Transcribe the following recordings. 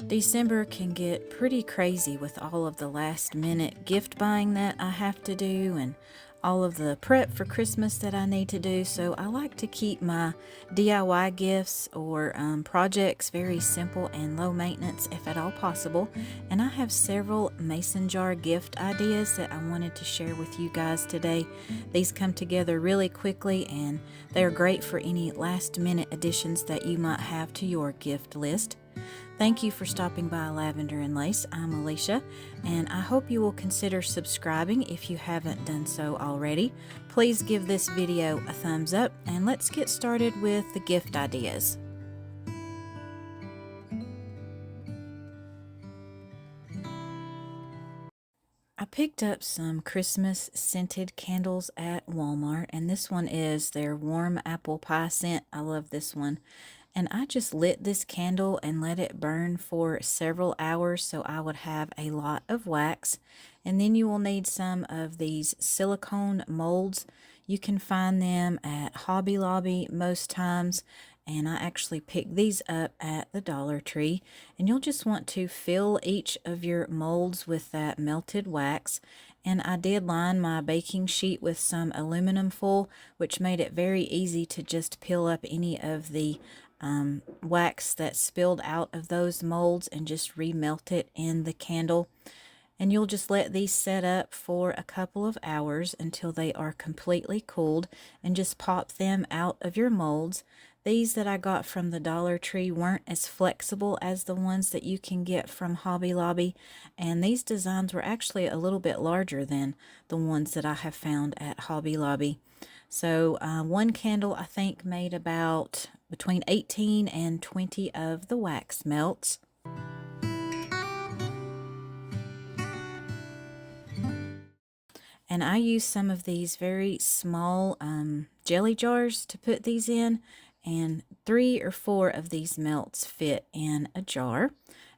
December can get pretty crazy with all of the last minute gift buying that I have to do and all of the prep for Christmas that I need to do. So I like to keep my DIY gifts or projects very simple and low maintenance if at all possible. And I have several mason jar gift ideas that I wanted to share with you guys today. These come together really quickly and they are great for any last minute additions that you might have to your gift list. Thank you for stopping by Lavender and Lace. I'm Alicia, and I hope you will consider subscribing if you haven't done so already. Please give this video a thumbs up, and let's get started with the gift ideas. I picked up some Christmas scented candles at Walmart, and this one is their warm apple pie scent. I love this one. And I just lit this candle and let it burn for several hours so I would have a lot of wax. And then you will need some of these silicone molds. You can find them at Hobby Lobby most times. And I actually picked these up at the Dollar Tree. And you'll just want to fill each of your molds with that melted wax. And I did line my baking sheet with some aluminum foil, which made it very easy to just peel up any of the wax that spilled out of those molds and just remelt it in the candle. And you'll just let these set up for a couple of hours until they are completely cooled and just pop them out of your molds. These that I got from the Dollar Tree weren't as flexible as the ones that you can get from Hobby Lobby, and these designs were actually a little bit larger than the ones that I have found at Hobby Lobby. So one candle I think made about between 18 and 20 of the wax melts. And I use some of these very small jelly jars to put these in, and 3 or 4 of these melts fit in a jar.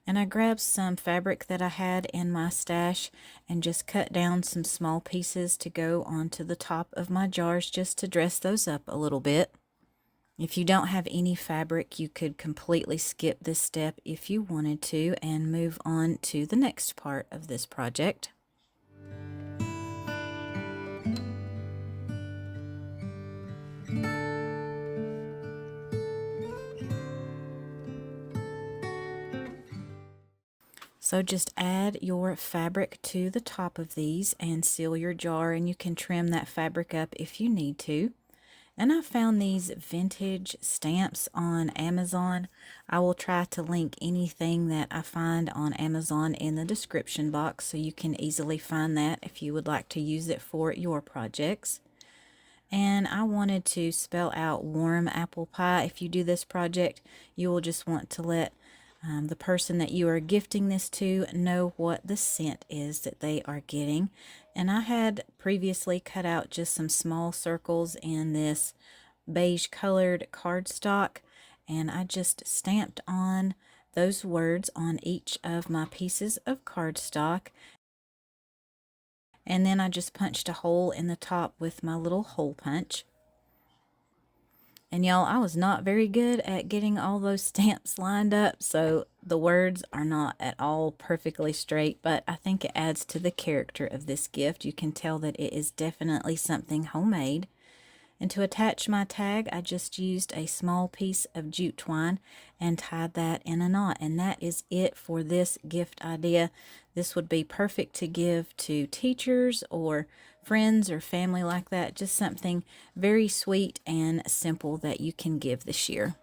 And I grabbed some fabric that I had in my stash and just cut down some small pieces to go onto the top of my jars just to dress those up a little bit. If you don't have any fabric, you could completely skip this step if you wanted to and move on to the next part of this project. So just add your fabric to the top of these and seal your jar, and you can trim that fabric up if you need to. And I found these vintage stamps on Amazon. I will try to link anything that I find on Amazon in the description box so you can easily find that if you would like to use it for your projects. And I wanted to spell out warm apple pie. If you do this project, you will just want to let the person that you are gifting this to know what the scent is that they are getting. And I had previously cut out just some small circles in this beige colored cardstock, and I just stamped on those words on each of my pieces of cardstock. And then I just punched a hole in the top with my little hole punch. And y'all, I was not very good at getting all those stamps lined up, so the words are not at all perfectly straight, but I think it adds to the character of this gift. You can tell that it is definitely something homemade. And to attach my tag, I just used a small piece of jute twine and tied that in a knot. And that is it for this gift idea. This would be perfect to give to teachers or friends or family like that. Just something very sweet and simple that you can give this year.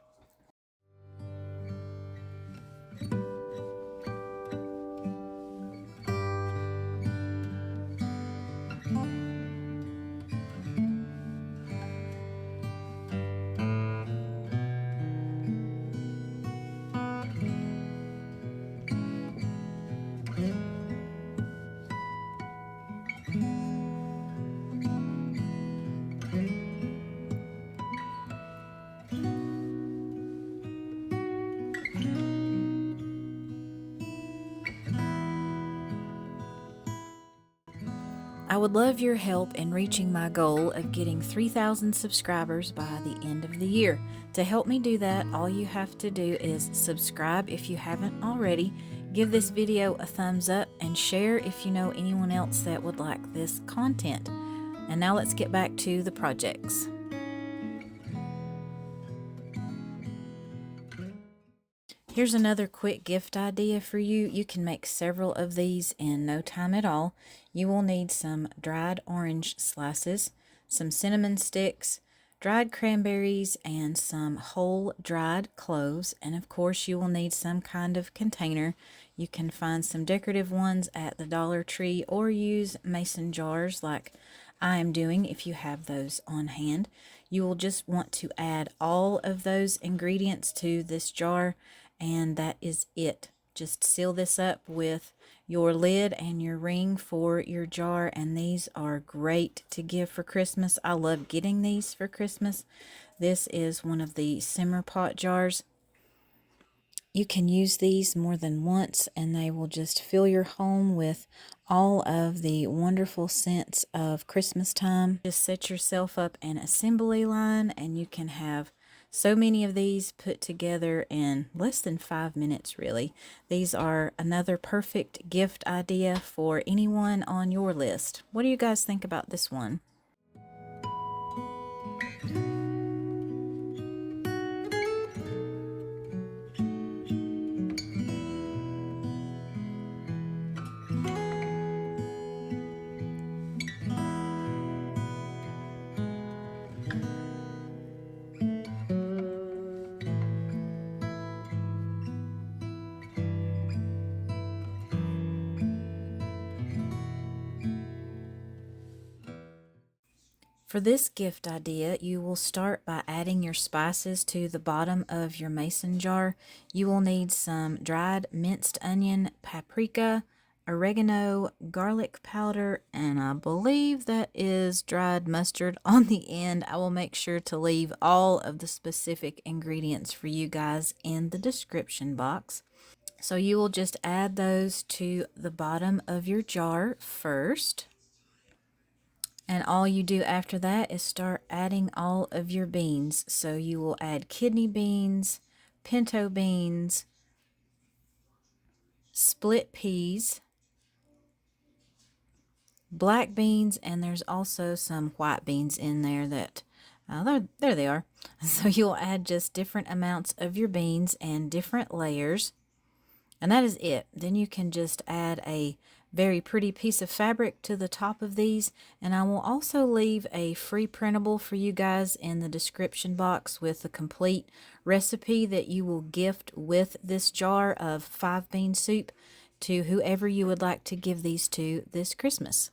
I would love your help in reaching my goal of getting 3,000 subscribers by the end of the year. To help me do that, all you have to do is subscribe if you haven't already, give this video a thumbs up, and share if you know anyone else that would like this content. And now let's get back to the projects. Here's another quick gift idea for you. You can make several of these in no time at all. You will need some dried orange slices, some cinnamon sticks, dried cranberries, and some whole dried cloves. And of course, you will need some kind of container. You can find some decorative ones at the Dollar Tree or use mason jars like I am doing if you have those on hand. You will just want to add all of those ingredients to this jar, and that is it. Just seal this up with your lid and your ring for your jar, and these are great to give for Christmas. I love getting these for Christmas. This is one of the simmer pot jars. You can use these more than once and they will just fill your home with all of the wonderful scents of Christmas time. Just set yourself up an assembly line and you can have so many of these put together in less than 5 minutes, really. These are another perfect gift idea for anyone on your list. What do you guys think about this one? For this gift idea, you will start by adding your spices to the bottom of your mason jar. You will need some dried minced onion, paprika, oregano, garlic powder, and I believe that is dried mustard on the end. I will make sure to leave all of the specific ingredients for you guys in the description box. So you will just add those to the bottom of your jar first. And all you do after that is start adding all of your beans. So you will add kidney beans, pinto beans, split peas, black beans, and there's also some white beans in there that, there they are. So you'll add just different amounts of your beans and different layers. And that is it. Then you can just add a very pretty piece of fabric to the top of these. And I will also leave a free printable for you guys in the description box with the complete recipe that you will gift with this jar of 5-bean soup to whoever you would like to give these to this Christmas.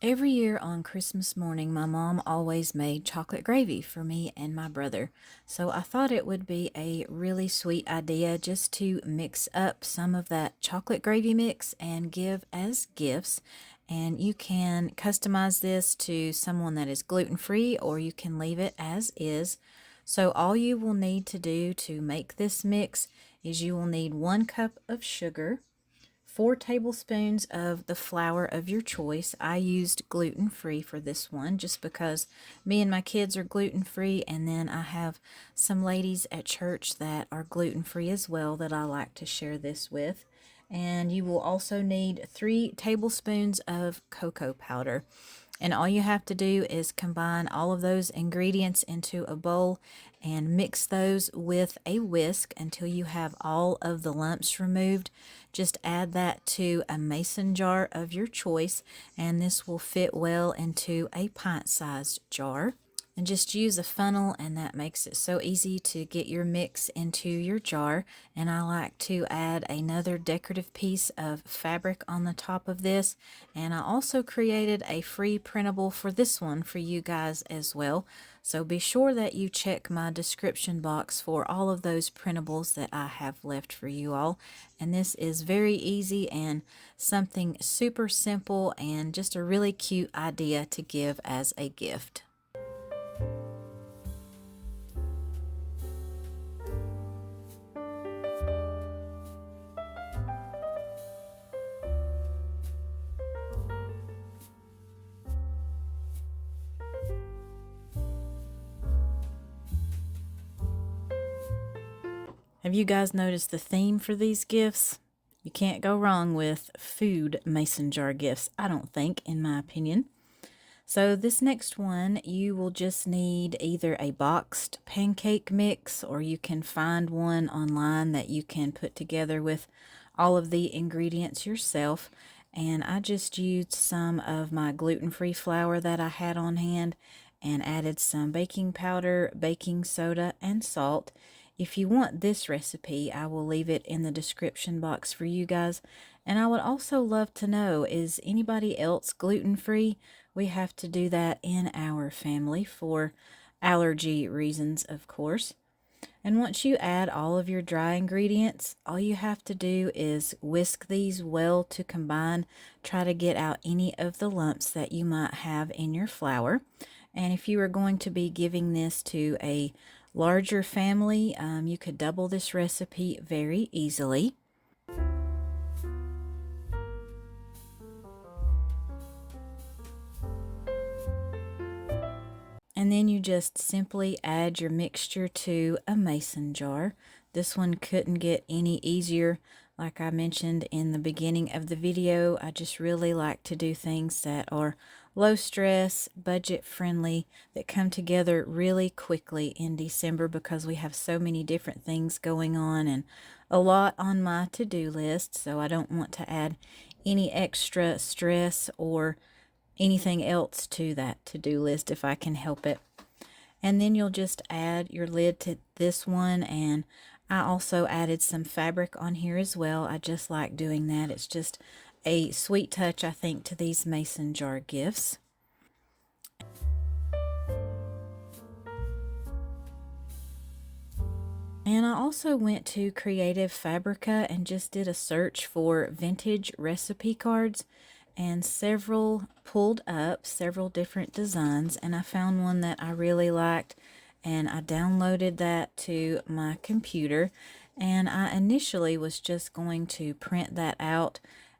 Every year on Christmas morning, my mom always made chocolate gravy for me and my brother. So I thought it would be a really sweet idea just to mix up some of that chocolate gravy mix and give as gifts. And you can customize this to someone that is gluten-free, or you can leave it as is. So all you will need to do to make this mix is you will need 1 cup of sugar, 4 tablespoons of the flour of your choice. I used gluten-free for this one just because me and my kids are gluten-free, and then I have some ladies at church that are gluten-free as well that I like to share this with. And you will also need 3 tablespoons of cocoa powder. And all you have to do is combine all of those ingredients into a bowl and mix those with a whisk until you have all of the lumps removed. Just add that to a mason jar of your choice, and this will fit well into a pint-sized jar. And just use a funnel, and that makes it so easy to get your mix into your jar. And I like to add another decorative piece of fabric on the top of this, and I also created a free printable for this one for you guys as well. So be sure that you check my description box for all of those printables that I have left for you all. And this is very easy and something super simple and just a really cute idea to give as a gift. Have you guys noticed the theme for these gifts? You can't go wrong with food mason jar gifts, I don't think, in my opinion. So this next one, you will just need either a boxed pancake mix, or you can find one online that you can put together with all of the ingredients yourself. And I just used some of my gluten-free flour that I had on hand and added some baking powder, baking soda, and salt. If you want this recipe, I will leave it in the description box for you guys. And I would also love to know, is anybody else gluten-free? We have to do that in our family for allergy reasons, of course. And once you add all of your dry ingredients, all you have to do is whisk these well to combine. Try to get out any of the lumps that you might have in your flour. And if you are going to be giving this to a larger family, you could double this recipe very easily. And then you just simply add your mixture to a mason jar. This one couldn't get any easier. Like I mentioned in the beginning of the video, I just really like to do things that are low stress, budget friendly, that come together really quickly in December because we have so many different things going on and a lot on my to-do list. So I don't want to add any extra stress or anything else to that to-do list if I can help it. And then you'll just add your lid to this one, and I also added some fabric on here as well. I just like doing that. It's just a sweet touch, I think, to these mason jar gifts. And I also went to Creative Fabrica and just did a search for vintage recipe cards, and several pulled up, several different designs, and I found one that I really liked, and I downloaded that to my computer. And I initially was just going to print that out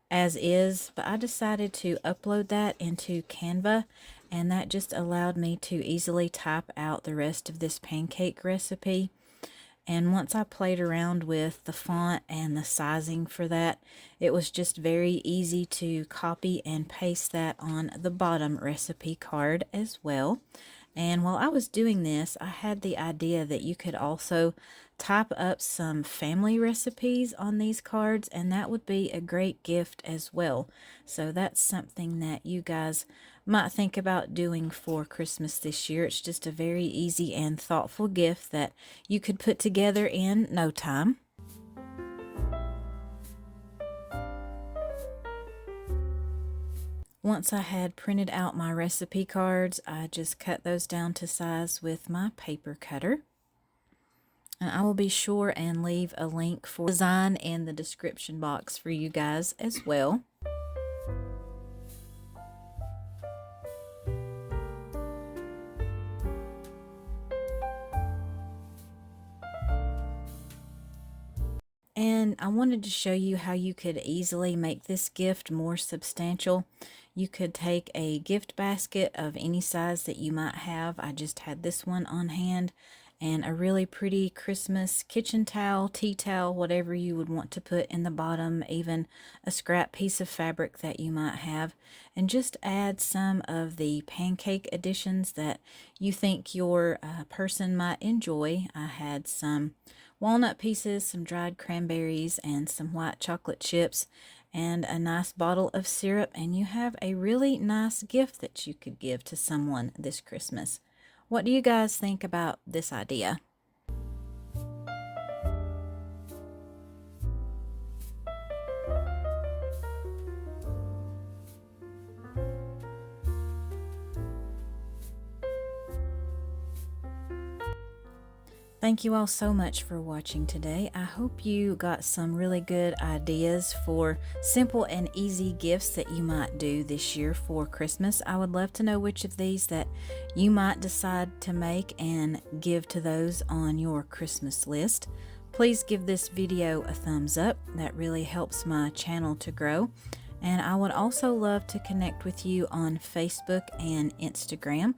as is, but I decided to upload that into Canva, and that just allowed me to easily type out the rest of this pancake recipe. And once I played around with the font and the sizing for that, it was just very easy to copy and paste that on the bottom recipe card as well. And while I was doing this, I had the idea that you could also type up some family recipes on these cards, and that would be a great gift as well. So that's something that you guys might think about doing for Christmas this year. It's just a very easy and thoughtful gift that you could put together in no time. Once I had printed out my recipe cards, I just cut those down to size with my paper cutter. And I will be sure and leave a link for design in the description box for you guys as well. And I wanted to show you how you could easily make this gift more substantial. You could take a gift basket of any size that you might have. I just had this one on hand, and a really pretty Christmas kitchen towel, tea towel, whatever you would want to put in the bottom, even a scrap piece of fabric that you might have, and just add some of the pancake additions that you think your person might enjoy. I had some walnut pieces, some dried cranberries, and some white chocolate chips, and a nice bottle of syrup, and you have a really nice gift that you could give to someone this Christmas. What do you guys think about this idea? Thank you all so much for watching today. I hope you got some really good ideas for simple and easy gifts that you might do this year for Christmas. I would love to know which of these that you might decide to make and give to those on your Christmas list. Please give this video a thumbs up. That really helps my channel to grow. And I would also love to connect with you on Facebook and Instagram.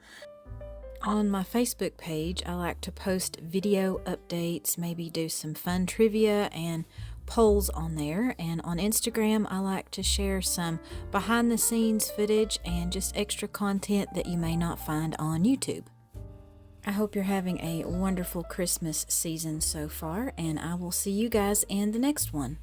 On my Facebook page, I like to post video updates, maybe do some fun trivia and polls on there. And on Instagram, I like to share some behind the scenes footage and just extra content that you may not find on YouTube. I hope you're having a wonderful Christmas season so far, and I will see you guys in the next one.